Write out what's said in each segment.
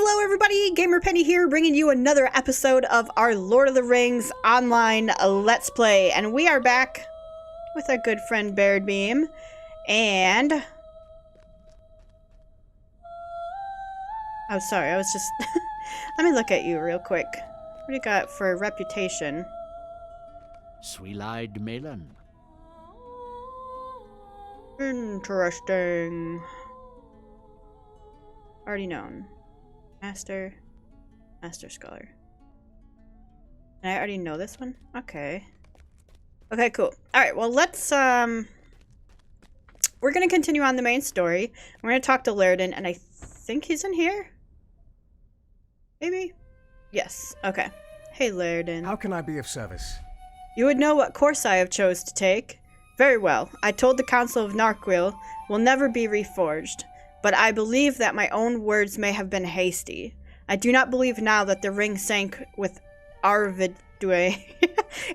Hello everybody, Gamer Penny here, bringing you another episode of our Lord of the Rings online Let's Play. And we are back with our good friend Baradbeam. And... oh, sorry, I was just... let me look at you real quick. What do you got for reputation? Sweet-eyed Melon. Interesting. Already known. Master Scholar. And I already know this one? Okay. Okay, cool. Alright, well let's, we're gonna continue on the main story. We're gonna talk to Gladden, and I think he's in here? Maybe? Yes, okay. Hey, Gladden. How can I be of service? You would know what course I have chose to take. Very well. I told the Council of Narquil will never be reforged, but I believe that my own words may have been hasty. I do not believe now that the ring sank with Arvidue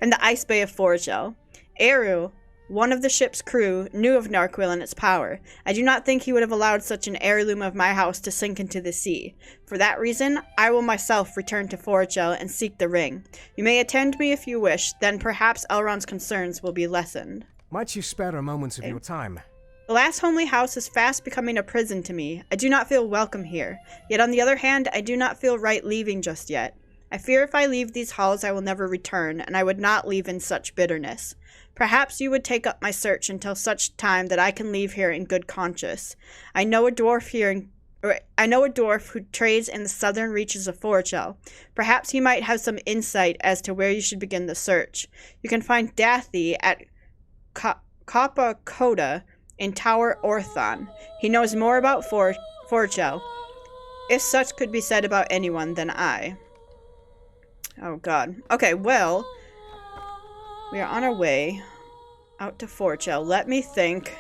in the ice bay of Forochel. Eru, one of the ship's crew, knew of Narquil and its power. I do not think he would have allowed such an heirloom of my house to sink into the sea. For that reason, I will myself return to Forochel and seek the ring. You may attend me if you wish, then perhaps Elrond's concerns will be lessened. Might you spare a moment of your time? The last homely house is fast becoming a prison to me. I do not feel welcome here. Yet on the other hand, I do not feel right leaving just yet. I fear if I leave these halls I will never return, and I would not leave in such bitterness. Perhaps you would take up my search until such time that I can leave here in good conscience. I know a dwarf who trades in the southern reaches of Forochel. Perhaps he might have some insight as to where you should begin the search. You can find Dathy at Coppa Coda in Tower Orthon. He knows more about Forochel, if such could be said about anyone, than I. Oh god. Okay, well, we are on our way out to Forochel. Let me think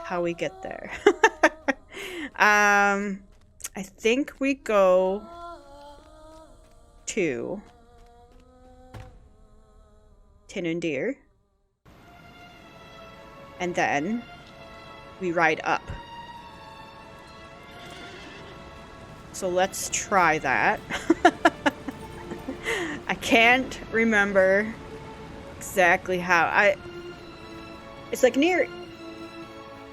how we get there. I think we go to Tinundir. And then we ride up. So let's try that. I can't remember exactly how. It's like near...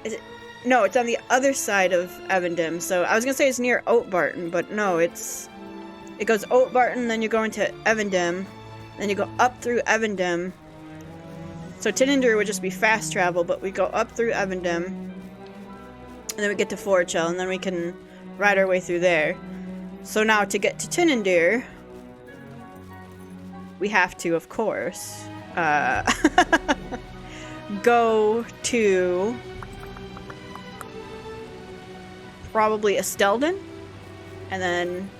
is it? No, it's on the other side of Evendim. So I was gonna say it's near Oatbarton, but no, it goes Oatbarton, then you go into Evendim, then you go up through Evendim. So Tinundir would just be fast travel, but we go up through Evendim, and then we get to Forochel, and then we can ride our way through there. So now to get to Tinundir, we have to, of course, go to probably Estelden, and then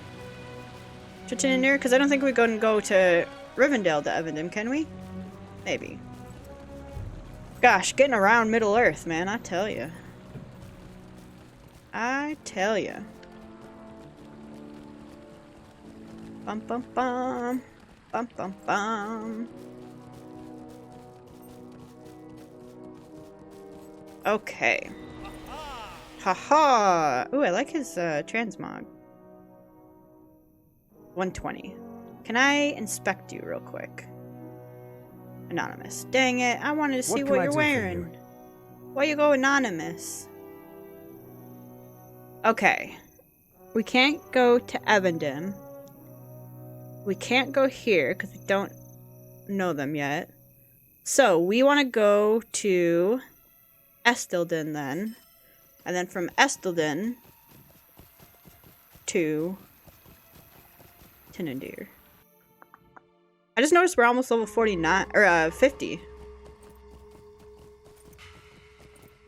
to Tinundir, because I don't think we can go to Rivendell to Evendim, can we? Maybe. Gosh, getting around Middle-earth, man, I tell you. I tell you. Bum bum bum. Bum bum bum. Okay. Haha! Ooh, I like his transmog. 120. Can I inspect you real quick? Anonymous. Dang it, I wanted to see what you're wearing. Why you go anonymous? Okay. We can't go to Evendim. We can't go here because we don't know them yet. So we want to go to Estelden then. And then from Estelden to Tinundir. I just noticed we're almost level 49, or 50. In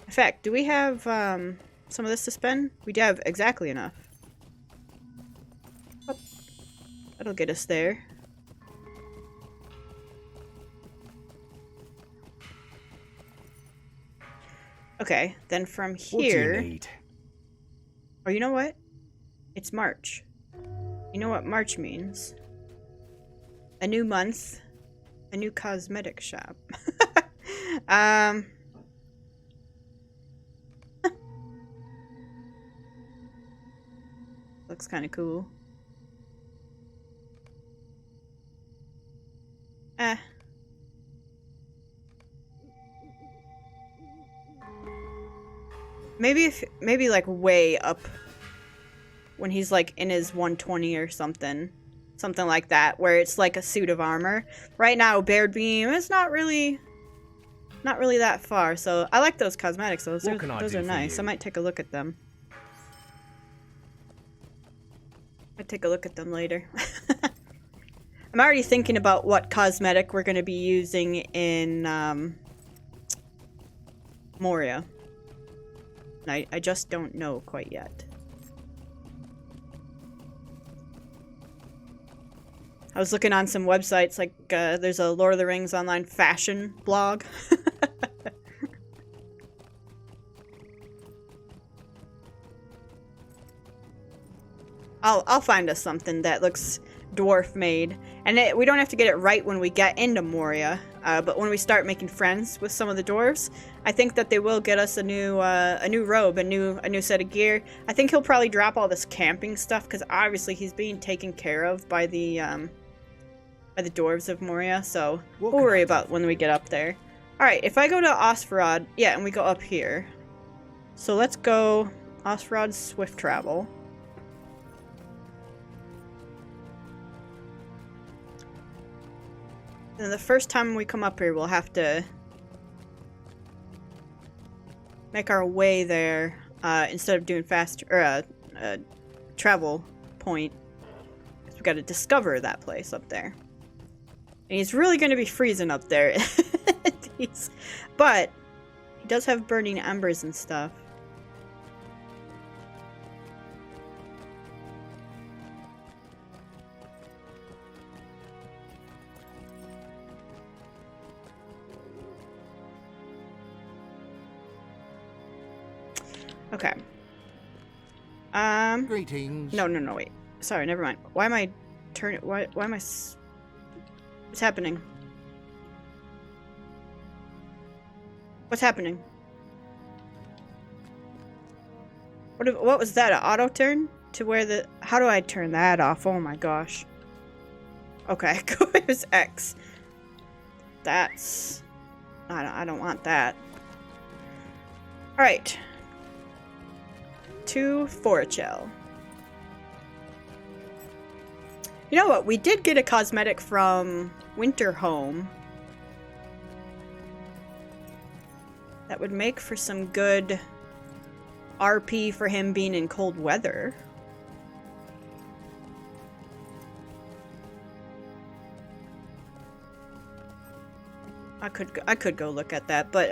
fact, do we have some of this to spend? We do have exactly enough. Oh, that'll get us there. Okay, then from here... What do you need? Oh, you know what? It's March. You know what March means? A new month, a new cosmetic shop. Looks kind of cool. Maybe like way up when he's like in his 120 or something. Something like that, where it's like a suit of armor. Right now, Baradbeam is not really that far, so I like those cosmetics. Those are nice. I might take a look at them. I'll take a look at them later. I'm already thinking about what cosmetic we're going to be using in Moria. And I just don't know quite yet. I was looking on some websites, like there's a Lord of the Rings online fashion blog. I'll find us something that looks dwarf made, and we don't have to get it right when we get into Moria. But when we start making friends with some of the dwarves, I think that they will get us a new robe, a new set of gear. I think he'll probably drop all this camping stuff because obviously he's being taken care of by the dwarves of Moria. So we'll worry about when we get up there. All right, if I go to Osferod, yeah, and we go up here. So let's go Osferod's swift travel. And the first time we come up here, we'll have to make our way there instead of doing fast travel point. We've got to discover that place up there. And he's really going to be freezing up there. But he does have burning embers and stuff. Okay. Greetings. No, wait. Sorry, never mind. Why am I turning? Why am I? What's happening? What's happening? What was that? An auto turn to where the? How do I turn that off? Oh my gosh. Okay, go use X. That's. I don't want that. All right. To Forochel. You know what? We did get a cosmetic from Winterhome that would make for some good RP for him being in cold weather. I could go look at that, but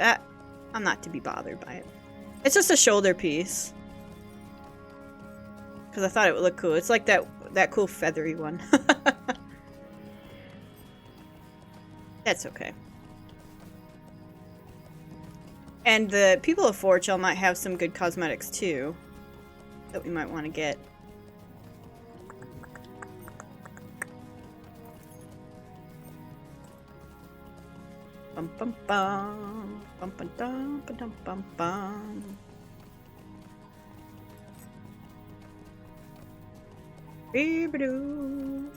I'm not to be bothered by it. It's just a shoulder piece. Because I thought it would look cool. It's like that cool feathery one. That's okay. And the people of Forochel might have some good cosmetics too that we might want to get. Bum bum bum bum bum bum bum bum bum. Beep-a-doo.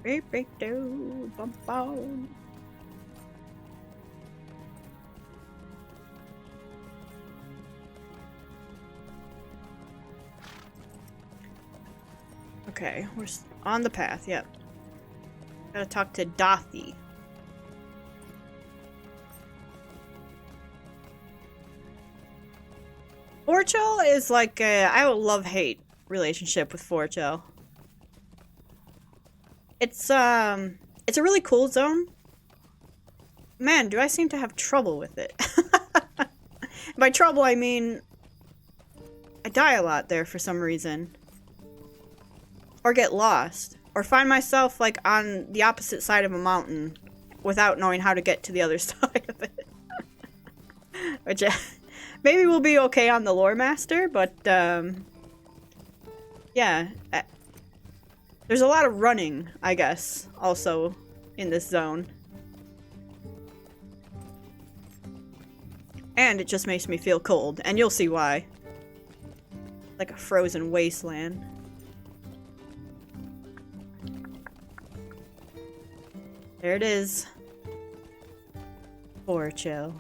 Beep-a-doo. Bum bum. Okay, we're on the path, yep. Gotta talk to Dothy. Forochel is like I have a love-hate relationship with Forochel. It's a really cool zone. Man, do I seem to have trouble with it. By trouble, I mean I die a lot there for some reason. Or get lost. Or find myself like on the opposite side of a mountain without knowing how to get to the other side of it. Which maybe we'll be okay on the Lore Master, but yeah. There's a lot of running, I guess, also in this zone. And it just makes me feel cold, and you'll see why. Like a frozen wasteland. There it is. Forochel.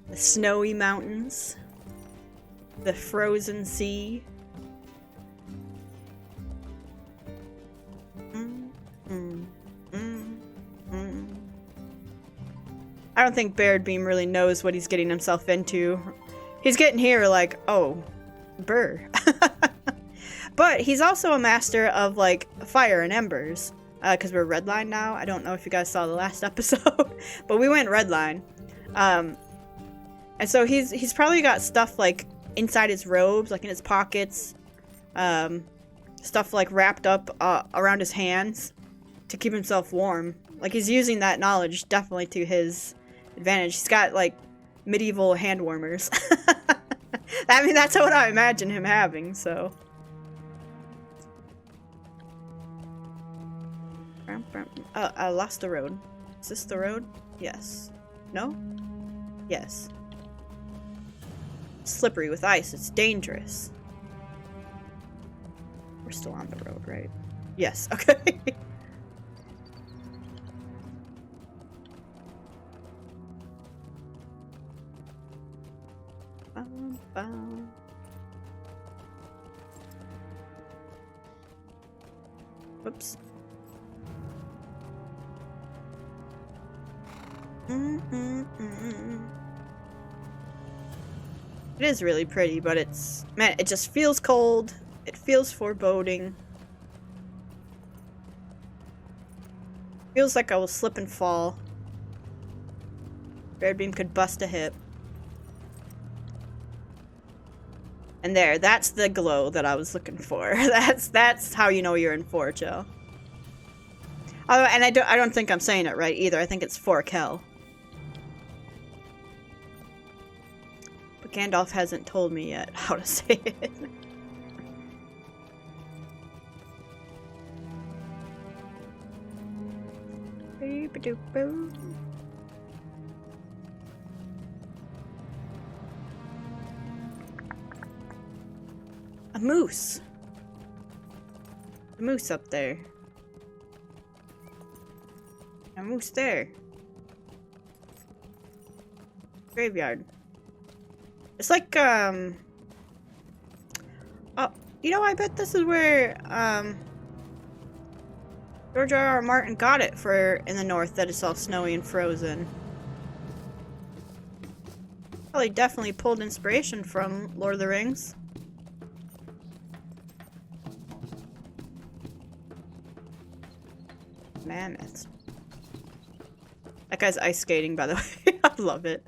The snowy mountains. The frozen sea. I don't think Baradbeam really knows what he's getting himself into. He's getting here like, oh, burr. But he's also a master of, like, fire and embers. Because we're redline now. I don't know if you guys saw the last episode. But we went redline. And so he's probably got stuff, like, inside his robes, like in his pockets. Stuff, like, wrapped up around his hands to keep himself warm. Like, he's using that knowledge definitely to his advantage. He's got, like, medieval hand warmers. I mean, that's what I imagine him having, so. I lost the road. Is this the road? Yes. No? Yes. Slippery with ice. It's dangerous. We're still on the road, right? Yes. Okay. Whoops. It is really pretty, but it's... Man, it just feels cold. It feels foreboding. Feels like I will slip and fall. Baradbeam could bust a hip. And there, that's the glow that I was looking for. That's how you know you're in Forochel. Oh, and I don't think I'm saying it right either. I think it's Forochel. But Gandalf hasn't told me yet how to say it. A moose. A moose up there. A moose there. Graveyard. It's like, oh, you know, I bet this is where, George R.R. Martin got it for in the north, that it's all snowy and frozen. Well, he definitely pulled inspiration from Lord of the Rings. Mammoths. That guy's ice skating, by the way. I love it.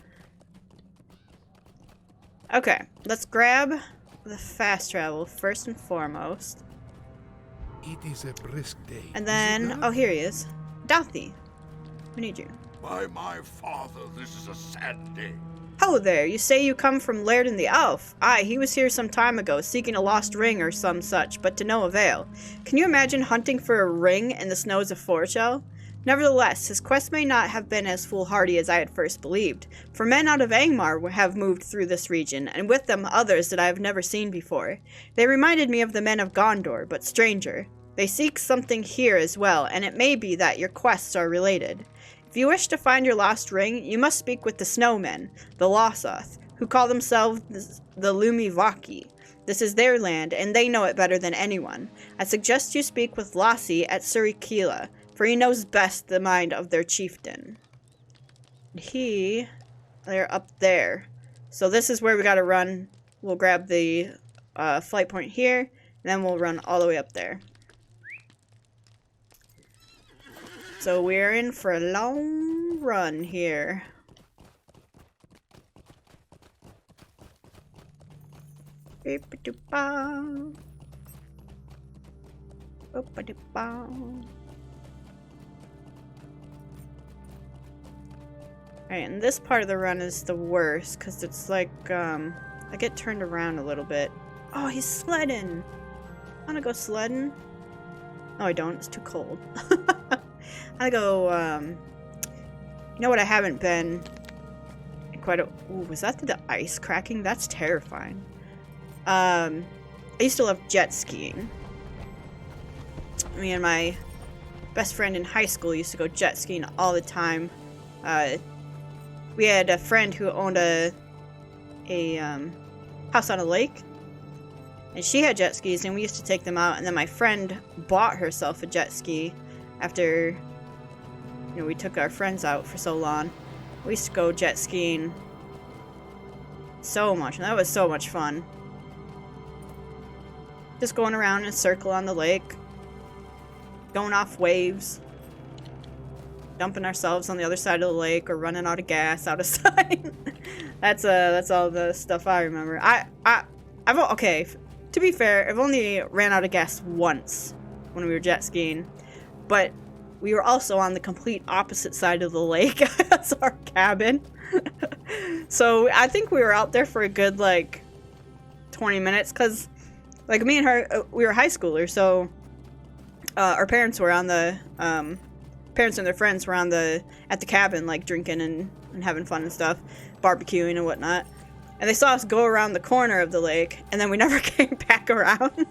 Okay, let's grab the fast travel first and foremost. It is a brisk day. And then, oh, here he is. Douthie. We need you. By my father, this is a sad day. Ho there, you say you come from Lairdin the Elf. Aye, he was here some time ago, seeking a lost ring or some such, but to no avail. Can you imagine hunting for a ring in the snows of Forochel? Nevertheless, his quest may not have been as foolhardy as I had first believed, for men out of Angmar have moved through this region, and with them others that I have never seen before. They reminded me of the men of Gondor, but stranger. They seek something here as well, and it may be that your quests are related. If you wish to find your lost ring, you must speak with the snowmen, the Losoth, who call themselves the Lumivaki. This is their land, and they know it better than anyone. I suggest you speak with Lassie at Surikila, for he knows best the mind of their chieftain. They're up there. So this is where we gotta run. We'll grab the flight point here, and then we'll run all the way up there. So we're in for a long run here. Alright, and this part of the run is the worst, because it's like, I get turned around a little bit. Oh, he's sledding! I wanna go sledding. No, I don't. It's too cold. I go, you know what I haven't been? quite a... Ooh, was that the ice cracking? That's terrifying. I used to love jet skiing. Me and my best friend in high school used to go jet skiing all the time. We had a friend who owned a house on a lake, and she had jet skis, and we used to take them out. And then my friend bought herself a jet ski after, you know, we took our friends out for so long. We used to go jet skiing so much, and that was so much fun. Just going around in a circle on the lake, going off waves, dumping ourselves on the other side of the lake, or running out of gas out of sight. That's all the stuff I remember. Okay, to be fair, I've only ran out of gas once when we were jet skiing, but we were also on the complete opposite side of the lake as our cabin. So I think we were out there for a good, like, 20 minutes, because, like, me and her, we were high schoolers, so our parents were on the, parents and their friends were at the cabin, like, drinking and having fun and stuff, barbecuing and whatnot. And they saw us go around the corner of the lake, and then we never came back around.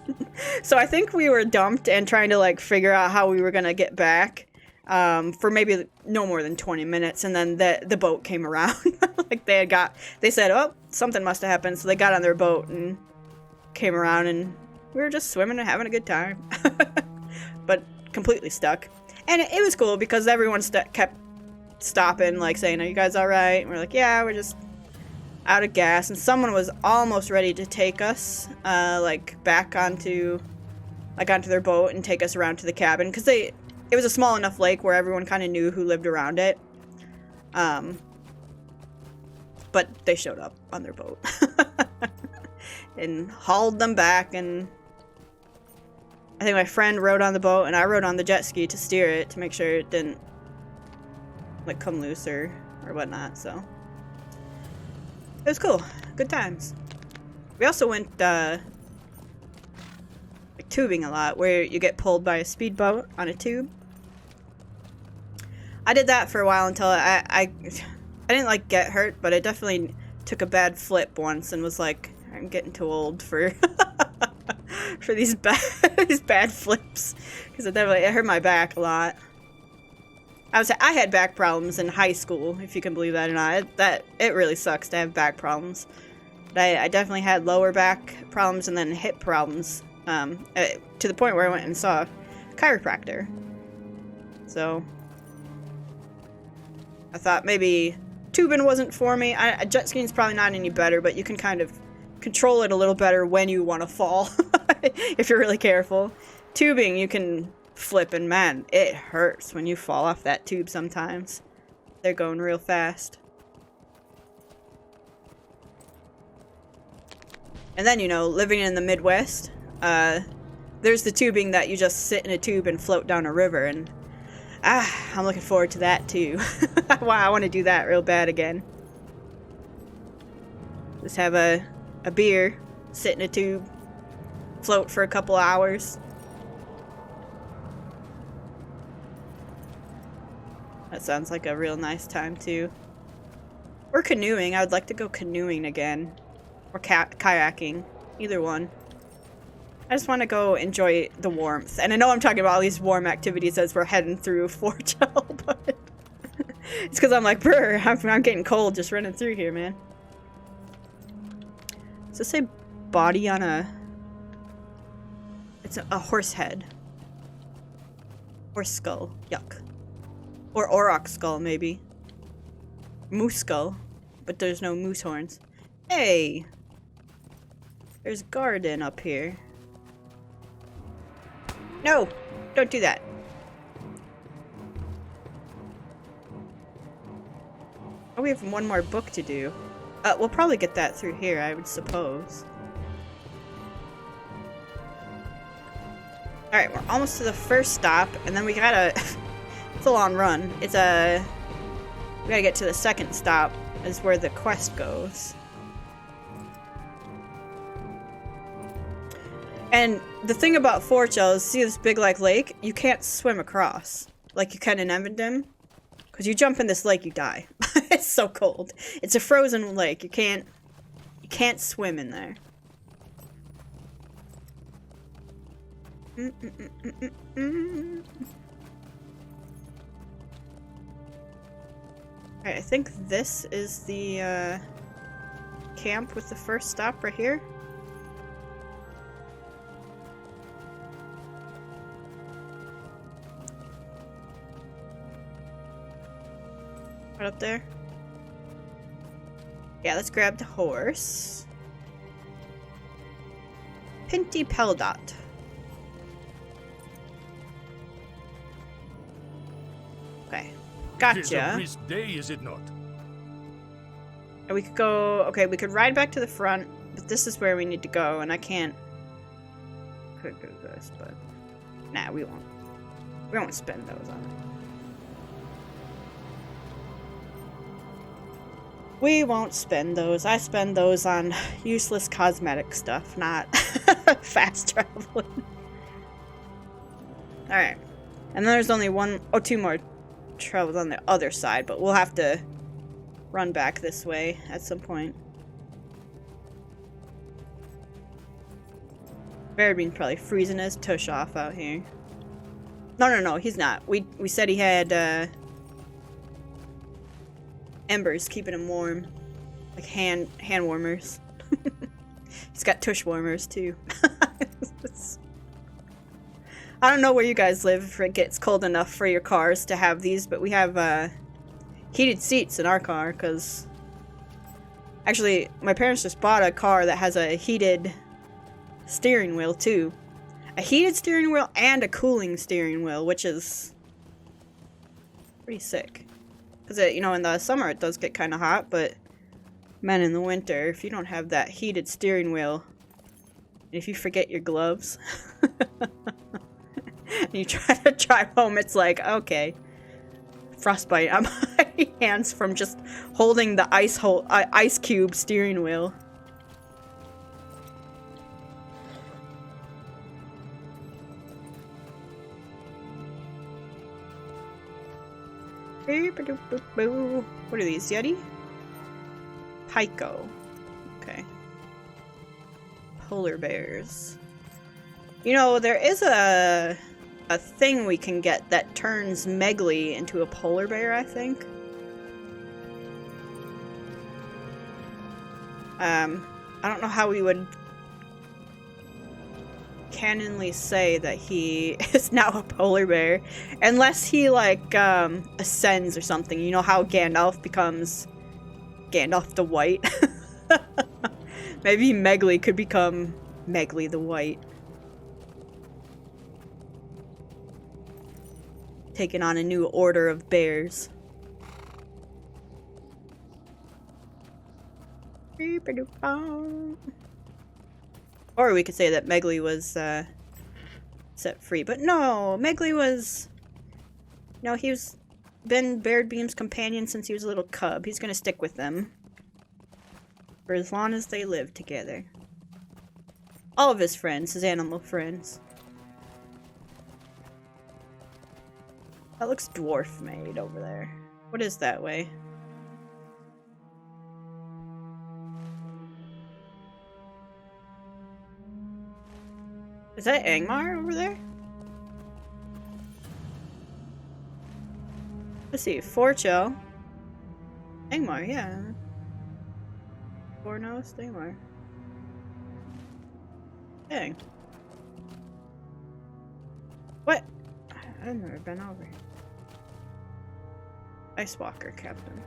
So I think we were dumped and trying to, like, figure out how we were gonna get back for maybe no more than 20 minutes, and then the boat came around. Like, they said, oh, something must have happened, so they got on their boat and came around, and we were just swimming and having a good time. But completely stuck. And it was cool because everyone kept stopping, like, saying, are you guys alright? And we're like, yeah, we're just out of gas. And someone was almost ready to take us, like, back onto their boat and take us around to the cabin. Because it was a small enough lake where everyone kind of knew who lived around it. But they showed up on their boat. And hauled them back, and I think my friend rode on the boat, and I rode on the jet ski to steer it, to make sure it didn't, like, come loose or whatnot, so. It was cool. Good times. We also went, like, tubing a lot, where you get pulled by a speedboat on a tube. I did that for a while until I didn't, like, get hurt, but I definitely took a bad flip once and was like, I'm getting too old for for these bad flips, because it hurt my back a lot. I had back problems in high school, if you can believe that or not. It really sucks to have back problems. But I definitely had lower back problems and then hip problems, to the point where I went and saw a chiropractor. So I thought maybe tubing wasn't for me. Jet skiing's probably not any better, but you can kind of control it a little better when you want to fall, if you're really careful. Tubing, you can flip, and man, it hurts when you fall off that tube sometimes. They're going real fast. And then, you know, living in the Midwest, there's the tubing that you just sit in a tube and float down a river, and I'm looking forward to that too. Wow, I want to do that real bad again. Just have a beer, sit in a tube, float for a couple hours. That sounds like a real nice time too. Or canoeing. I would like to go canoeing again. Or kayaking. Either one. I just want to go enjoy the warmth. And I know I'm talking about all these warm activities as we're heading through Forochel, but it's because I'm like, brr, I'm getting cold just running through here, man. Does this say body on a... It's a horse head. Horse skull. Yuck. Or auroch skull, maybe. Moose skull. But there's no moose horns. Hey! There's garden up here. No! Don't do that. Oh, we have one more book to do. We'll probably get that through here, I would suppose. Alright, we're almost to the first stop, and then we gotta... It's a long run. We gotta get to the second stop, is where the quest goes. And the thing about Forochel is, see this big, like, lake? You can't swim across. Like you can in Emendem. Because you jump in this lake, you die. It's so cold. It's a frozen lake. You can't swim in there. Alright, I think this is the camp with the first stop right here. Right up there. Yeah, let's grab the horse. Pinty Peldot. Okay. Gotcha. It is a brisk day, is it not? And we could go... Okay, we could ride back to the front, but this is where we need to go, and I can't... Could do this, but... Nah, we won't. We won't spend those on it. We won't spend those. I spend those on useless cosmetic stuff, not fast traveling. Alright. And then there's only two more travels on the other side, but we'll have to run back this way at some point. Baradbeam's probably freezing his tush off out here. No, he's not. We said he had embers keeping him warm. Like hand warmers. He's got tush warmers too. I don't know where you guys live if it gets cold enough for your cars to have these, but we have heated seats in our car because actually my parents just bought a car that has a heated steering wheel too. A heated steering wheel and a cooling steering wheel, which is pretty sick. Because, you know, in the summer it does get kind of hot, but man, in the winter, if you don't have that heated steering wheel, if you forget your gloves, and you try to drive home, it's like, okay, frostbite on my hands from just holding the ice cube steering wheel. What are these, Yeti? Pico. Okay. Polar bears. You know, there is a thing we can get that turns Megley into a polar bear, I think. I don't know how we would canonly say that he is now a polar bear unless he like ascends or something. You know how Gandalf becomes Gandalf the White? Maybe Megley could become Megley the White, taking on a new order of bears. Or we could say that Megley was set free. But no, Megley was... You know, he's been Baradbeam's companion since he was a little cub. He's gonna stick with them for as long as they live together. All of his friends, his animal friends. That looks dwarf-made over there. What is that way? Is that Angmar over there? Let's see, Forochel. Angmar, yeah. Fornos, Angmar. Dang. What? I've never been over here. Ice Walker Captain.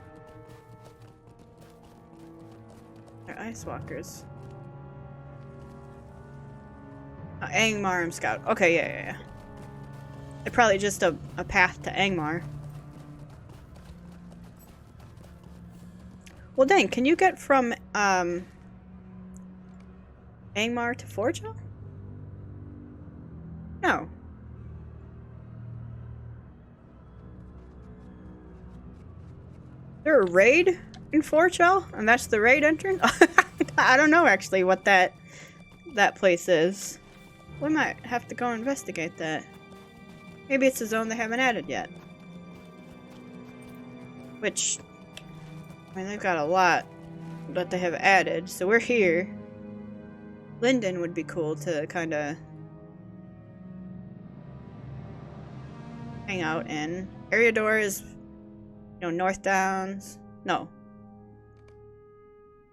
They're Ice Walkers. Angmar and Scout. Okay, yeah. They're probably just a path to Angmar. Well, dang, can you get from Angmar to Forochel? No. Is there a raid in Forochel? And that's the raid entrance? I don't know actually what that place is. We might have to go investigate that. Maybe it's a zone they haven't added yet. Which, I mean, they've got a lot that they have added. So we're here. Linden would be cool to kind of hang out in. Eriador is, North Downs. No.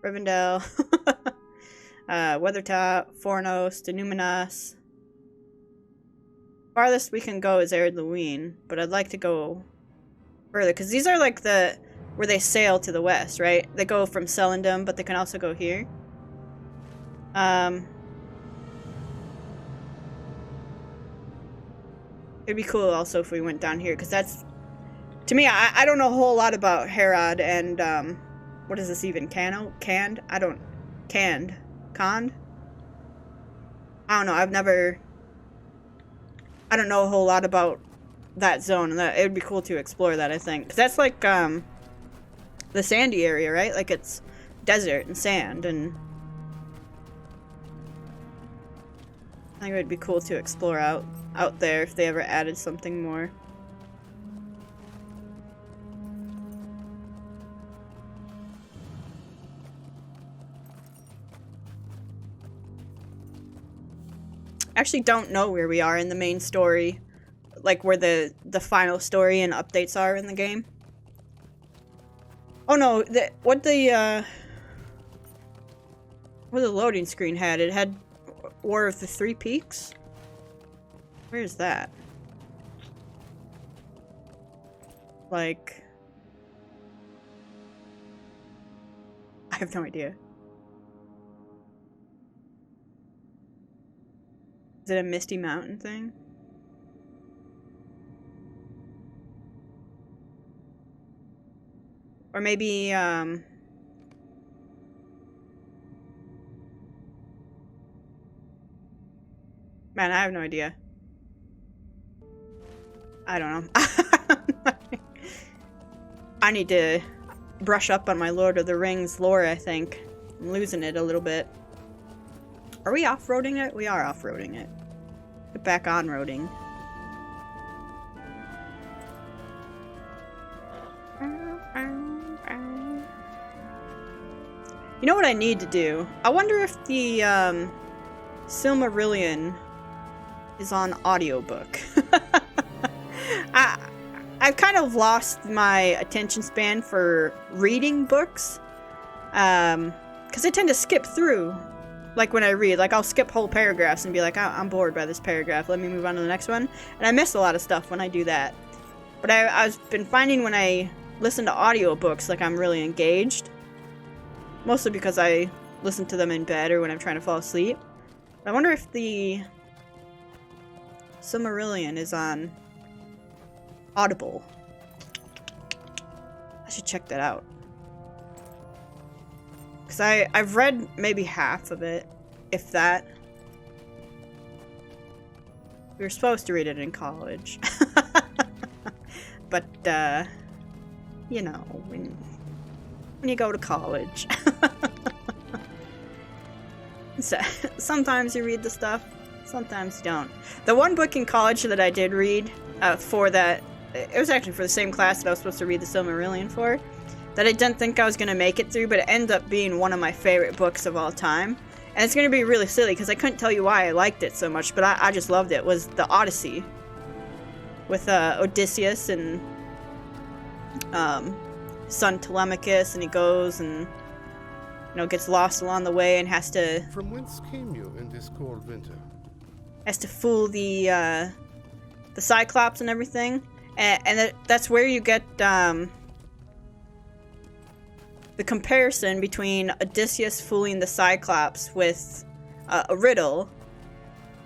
Rivendell. Weathertop, Fornos, Denuminas. Farthest we can go is Ered Luin, but I'd like to go further, because these are like where they sail to the west, right? They go from Celendum, but they can also go here. It'd be cool also if we went down here, because that's, to me, I don't know a whole lot about Herod and, what is this even? Canned? Conned? I don't know, I don't know a whole lot about that zone, and it would be cool to explore that, I think. Because that's like, the sandy area, right? Like, it's desert and sand, and I think it would be cool to explore out there if they ever added something more. I actually don't know where we are in the main story, like where the final story and updates are in the game. Oh no, what the loading screen had, it had War of the Three Peaks? Where is that? Like, I have no idea. Is it a Misty Mountain thing? Or maybe, man, I have no idea. I don't know. I need to brush up on my Lord of the Rings lore, I think. I'm losing it a little bit. Are we off-roading it? We are off-roading it. Get back on-roading. You know what I need to do? I wonder if the Silmarillion is on audiobook. I've kind of lost my attention span for reading books. Because I tend to skip through. Like when I read, like I'll skip whole paragraphs and be like, oh, I'm bored by this paragraph, let me move on to the next one. And I miss a lot of stuff when I do that. But I've been finding when I listen to audiobooks, like I'm really engaged. Mostly because I listen to them in bed or when I'm trying to fall asleep. I wonder if the Silmarillion is on Audible. I should check that out. Because I've read maybe half of it, if that. We were supposed to read it in college. But, you know, when you go to college. So, sometimes you read the stuff, sometimes you don't. The one book in college that I did read for that, it was actually for the same class that I was supposed to read the Silmarillion for, that I didn't think I was going to make it through, but it ended up being one of my favorite books of all time. And it's going to be really silly, because I couldn't tell you why I liked it so much, but I just loved it. It was The Odyssey, with Odysseus and son Telemachus, and he goes and, you know, gets lost along the way and has to... From whence came you in this cold winter? Has to fool the Cyclops and everything. And that's where you get... the comparison between Odysseus fooling the Cyclops with a riddle,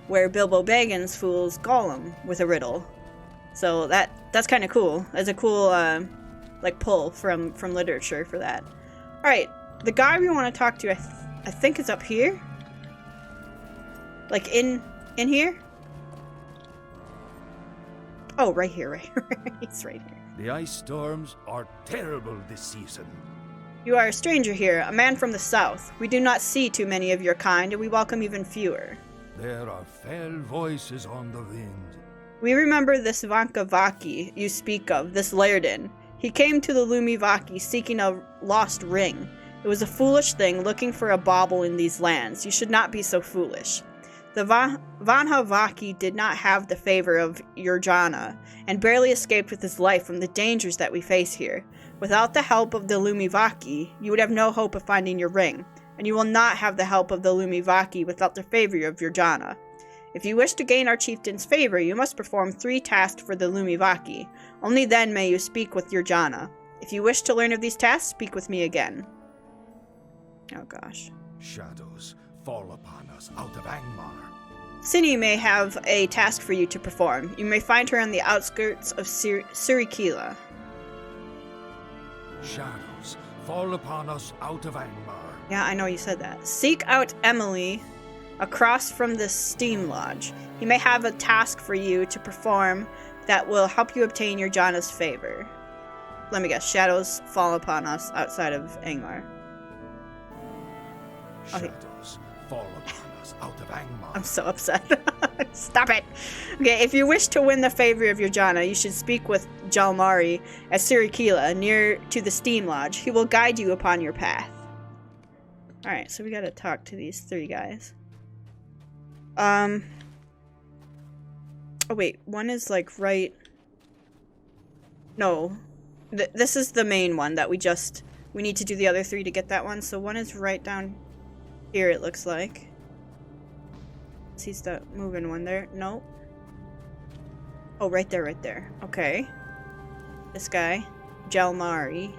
where Bilbo Baggins fools Gollum with a riddle. So that's kind of cool. That's a cool like pull from literature for that. All right, the guy we want to talk to, I think is up here. Like in here. Oh, right here, right here. He's right here. The ice storms are terrible this season. You are a stranger here, a man from the south. We do not see too many of your kind, and we welcome even fewer. There are fell voices on the wind. We remember this Vanka Vaki you speak of, this Lairden. He came to the Lumivaki seeking a lost ring. It was a foolish thing looking for a bauble in these lands. You should not be so foolish. The Vanhavaki did not have the favor of Urjana, and barely escaped with his life from the dangers that we face here. Without the help of the Lumivaki, you would have no hope of finding your ring, and you will not have the help of the Lumivaki without the favor of Urjana. If you wish to gain our chieftain's favor, you must perform 3 tasks for the Lumivaki. Only then may you speak with Urjana. If you wish to learn of these tasks, speak with me again. Oh gosh. Shadows fall upon us out of Angmar. Cindy may have a task for you to perform. You may find her on the outskirts of Surikila. Shadows fall upon us out of Angmar. Yeah, I know you said that. Seek out Emily across from the Steam Lodge. He may have a task for you to perform that will help you obtain your Jana's favor. Let me guess. Shadows fall upon us outside of Angmar. Shadows fall upon us out of Angmar. I'm so upset. Stop it. Okay, if you wish to win the favor of your Jana, you should speak with Jalmari at Sirikila, near to the Steam Lodge. He will guide you upon your path. Alright, so we gotta talk to these 3 guys. Oh wait, one is like right... No. This is the main one that we need to do the other 3 to get that one. So one is right down here, it looks like. He's the moving one there. Nope. Oh, right there, right there. Okay. This guy. Jalmari.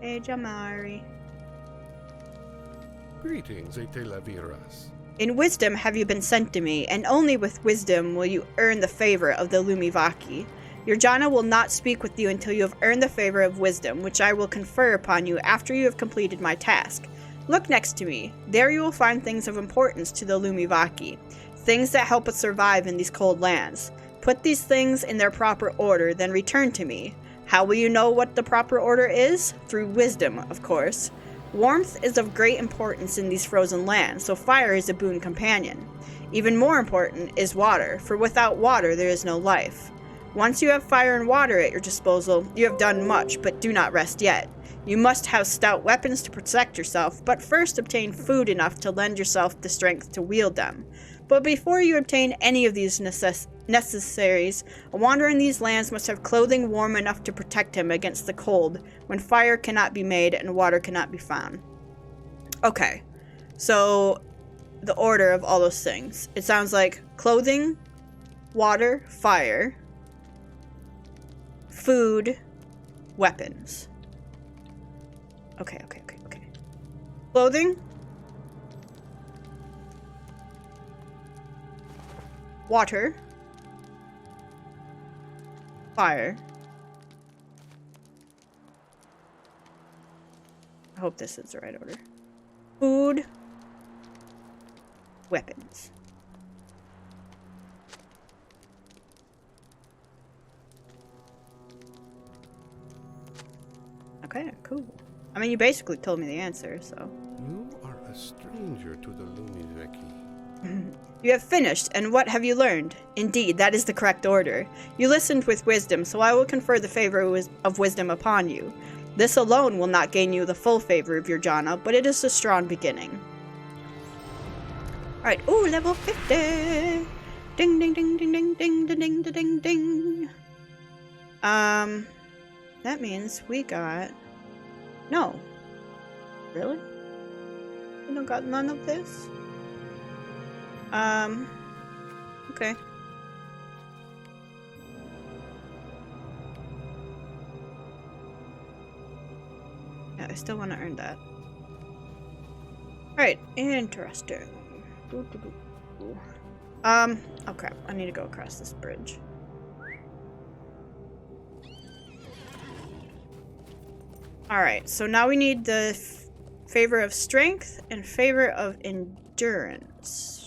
Hey, Jalmari. Greetings, Etelaviras. In wisdom have you been sent to me, and only with wisdom will you earn the favor of the Lumivaki. Your Jana will not speak with you until you have earned the favor of wisdom, which I will confer upon you after you have completed my task. Look next to me. There you will find things of importance to the Lumivaki, things that help us survive in these cold lands. Put these things in their proper order, then return to me. How will you know what the proper order is? Through wisdom, of course. Warmth is of great importance in these frozen lands, so fire is a boon companion. Even more important is water, for without water there is no life. Once you have fire and water at your disposal, you have done much, but do not rest yet. You must have stout weapons to protect yourself, but first obtain food enough to lend yourself the strength to wield them. But before you obtain any of these necessaries, a wanderer in these lands must have clothing warm enough to protect him against the cold, when fire cannot be made and water cannot be found. Okay, so the order of all those things. It sounds like clothing, water, fire, food, weapons. Okay. Clothing, water, fire. I hope this is the right order. Food, weapons. Okay, cool. I mean, you basically told me the answer, so. You are a stranger to the Lumivaki. You have finished, and what have you learned? Indeed, that is the correct order. You listened with wisdom, so I will confer the favor of wisdom upon you. This alone will not gain you the full favor of your Jana, but it is a strong beginning. Alright, ooh, level 50! Ding, ding, ding, ding, ding, ding, ding, ding, ding, ding. That means we got... No. Really? We don't got none of this? Okay. Yeah, I still want to earn that. Alright, interesting. Oh crap, I need to go across this bridge. Alright, so now we need the favor of strength and favor of endurance.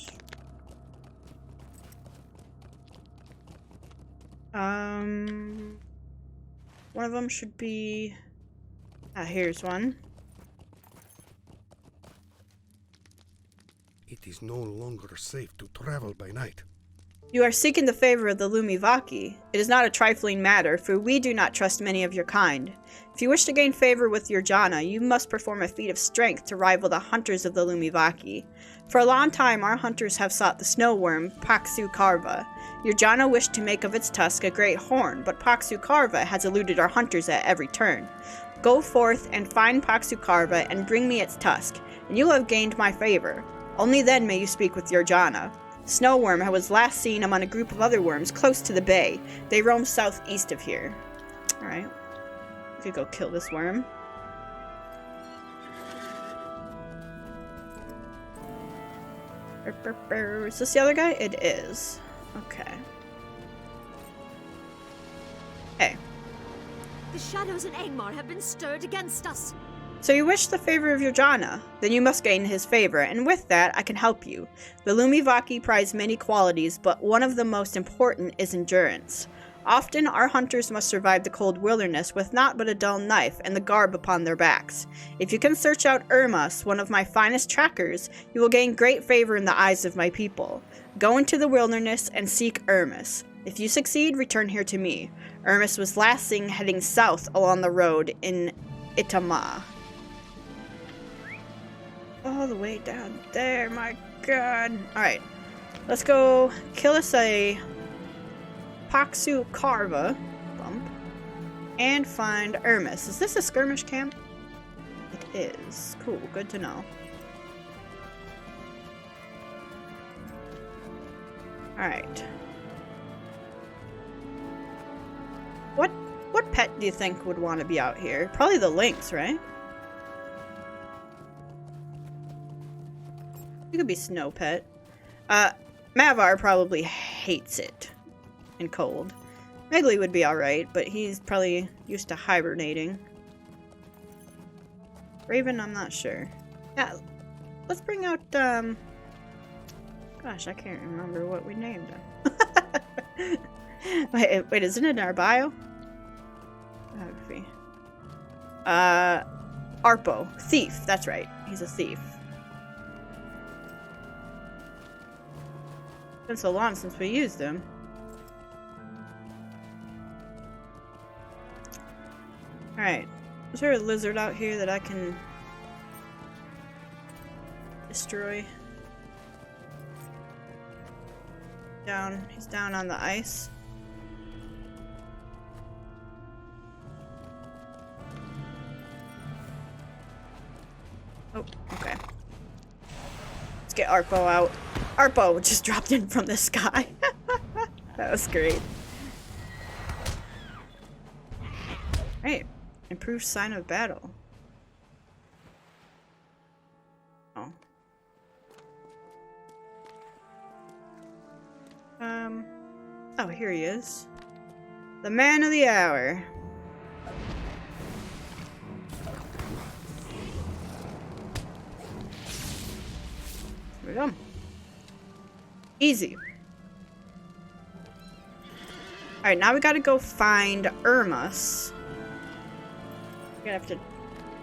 One of them should be... here's one. It is no longer safe to travel by night. You are seeking the favor of the Lumivaki. It is not a trifling matter, for we do not trust many of your kind. If you wish to gain favor with your Jana, you must perform a feat of strength to rival the hunters of the Lumivaki. For a long time, our hunters have sought the snow worm, Paksu Karva. Your Jana wished to make of its tusk a great horn, but Paksu Karva has eluded our hunters at every turn. Go forth and find Paksu Karva and bring me its tusk, and you will have gained my favor. Only then may you speak with your Jana. Snowworm was last seen among a group of other worms close to the bay. They roam southeast of here. Alright. We could go kill this worm. Is this the other guy? It is. Okay. Hey. The shadows in Angmar have been stirred against us. So you wish the favor of your Jana? Then you must gain his favor, and with that, I can help you. The Lumivaki prize many qualities, but one of the most important is endurance. Often, our hunters must survive the cold wilderness with naught but a dull knife and the garb upon their backs. If you can search out Irmas, one of my finest trackers, you will gain great favor in the eyes of my people. Go into the wilderness and seek Irmas. If you succeed, return here to me. Irmas was last seen heading south along the road in Itama. All the way down there, my god. Alright, let's go kill us a Paksu Karva bump and find Irmas. Is this a skirmish camp? It is. Cool, good to know. Alright. What pet do you think would want to be out here? Probably the lynx, right? You could be snow pet. Mavar probably hates it in cold. Megley would be alright, but he's probably used to hibernating. Raven, I'm not sure. Yeah, let's bring out, gosh, I can't remember what we named him. wait, isn't it in our bio? Biography. Arpo. Thief, that's right. He's a thief. It's been so long since we used him. Alright. Is there a lizard out here that I can destroy? He's down on the ice. Oh, okay. Let's get Arpo out. Arpo just dropped in from the sky. That was great. Right. Improved sign of battle. Oh. Oh, here he is. The man of the hour. Here we go. Easy. Alright, now we gotta go find Irmas. We're gonna have to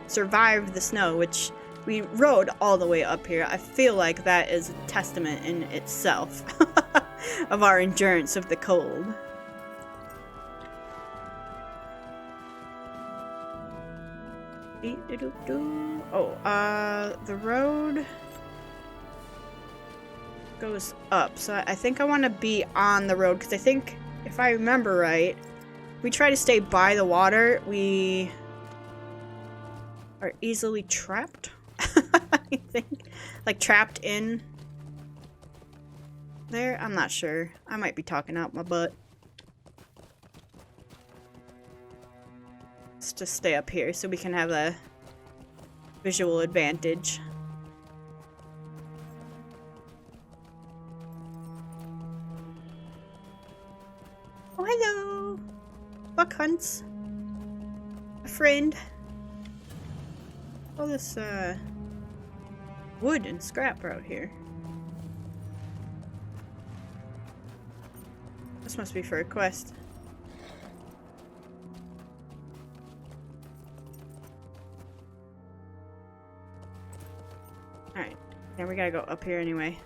survive the snow, which we rode all the way up here. I feel like that is a testament in itself of our endurance of the cold. Oh, the road goes up, so I think I want to be on the road, because I think, if I remember right, we try to stay by the water, we are easily trapped. I think, like trapped in there. I'm not sure. I might be talking out my butt. Let's just stay up here so we can have a visual advantage. Oh, hello! Buck hunts. A friend. All this, wood and scrap out here. This must be for a quest. Alright. Then we gotta go up here anyway.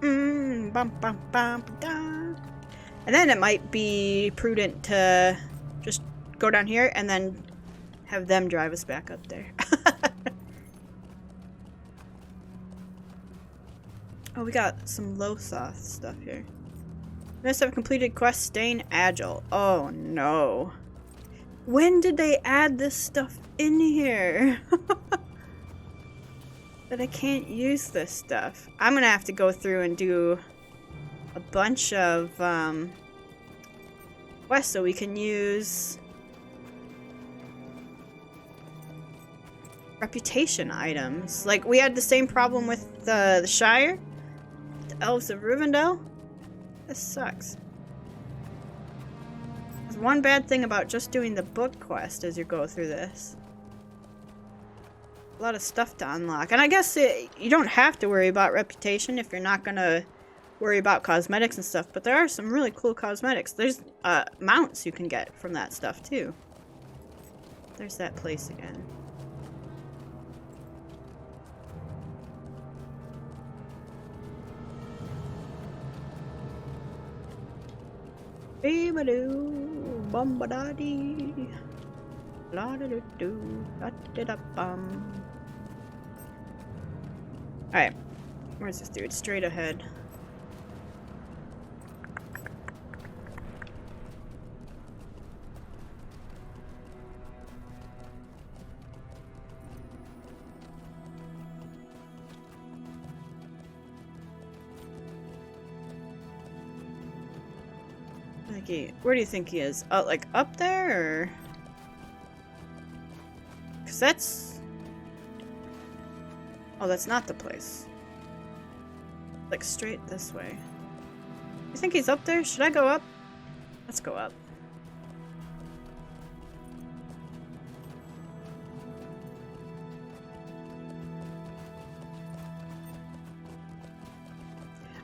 Bum, bum, bum, dum. And then it might be prudent to just go down here and then have them drive us back up there. Oh, we got some low sauce stuff here. Must have completed quest staying agile. Oh no. When did they add this stuff in here? That I can't use this stuff. I'm gonna have to go through and do a bunch of quests so we can use reputation items. Like, we had the same problem with the Shire. The Elves of Rivendell. This sucks. There's one bad thing about just doing the book quest as you go through this. A lot of stuff to unlock. And I guess you don't have to worry about reputation if you're not gonna worry about cosmetics and stuff, but there are some really cool cosmetics. There's mounts you can get from that stuff too. There's that place again. Beamadoo, bombadadi, la da da do, da da da bum. Alright, where's this dude? Straight ahead. Where do you think he is? Like up there, or? Cause that's... Oh, that's not the place. Like straight this way. You think he's up there? Should I go up? Let's go up.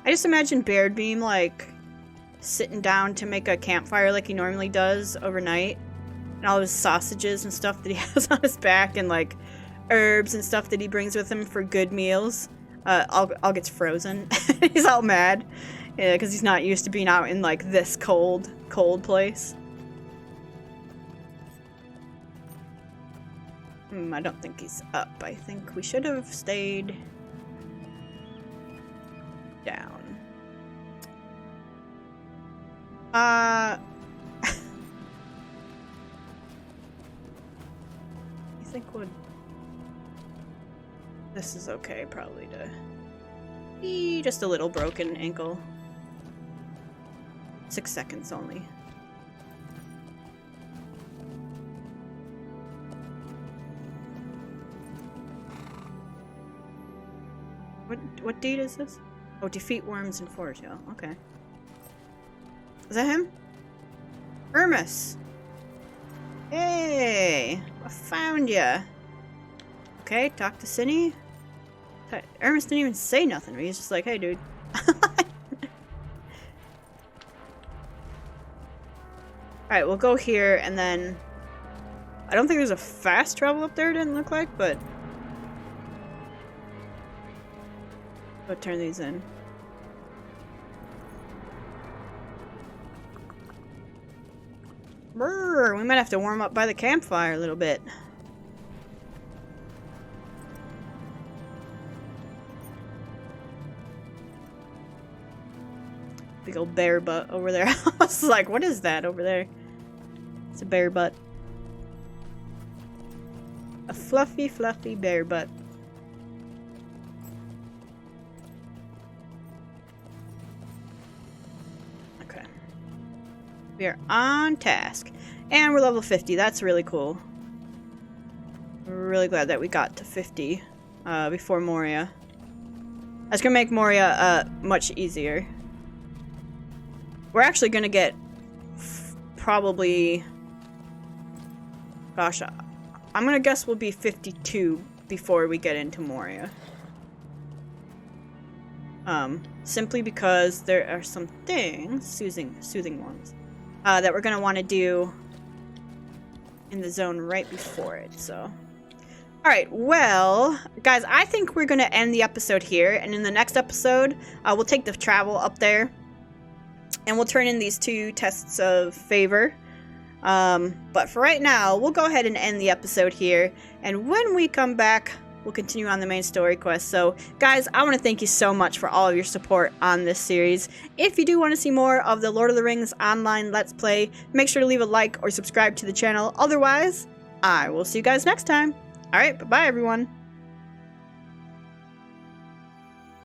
I just imagine Baradbeam like sitting down to make a campfire like he normally does overnight, and all his sausages and stuff that he has on his back, and like herbs and stuff that he brings with him for good meals all gets frozen. He's all mad because he's not used to being out in like this cold place. I don't think he's up. I think we should have stayed down. You think this is okay, probably to be just a little broken ankle. 6 seconds only. What deed is this? Oh, defeat worms in Forochel. Okay. Is that him? Hermes! Hey! I found ya! Okay, talk to Cinny. Hermes didn't even say nothing. He's just like, hey, dude. Alright, we'll go here, and then... I don't think there's a fast travel up there, it didn't look like, but... Go turn these in. Brr, we might have to warm up by the campfire a little bit. Big old bear butt over there. I was like, what is that over there? It's a bear butt. A fluffy, fluffy bear butt. Okay. We are on task. And we're level 50. That's really cool. We're really glad that we got to 50 before Moria. That's gonna make Moria much easier. We're actually gonna get probably... Gosh, I'm gonna guess we'll be 52 before we get into Moria. Simply because there are some things, soothing ones, that we're gonna want to do in the zone right before it, so. Alright, well, guys, I think we're going to end the episode here. And in the next episode, we'll take the travel up there. And we'll turn in these 2 tests of favor. But for right now, we'll go ahead and end the episode here. And when we come back, we'll continue on the main story quest. So, guys, I want to thank you so much for all of your support on this series. If you do want to see more of the Lord of the Rings online Let's Play, make sure to leave a like or subscribe to the channel. Otherwise, I will see you guys next time. Alright, bye-bye, everyone.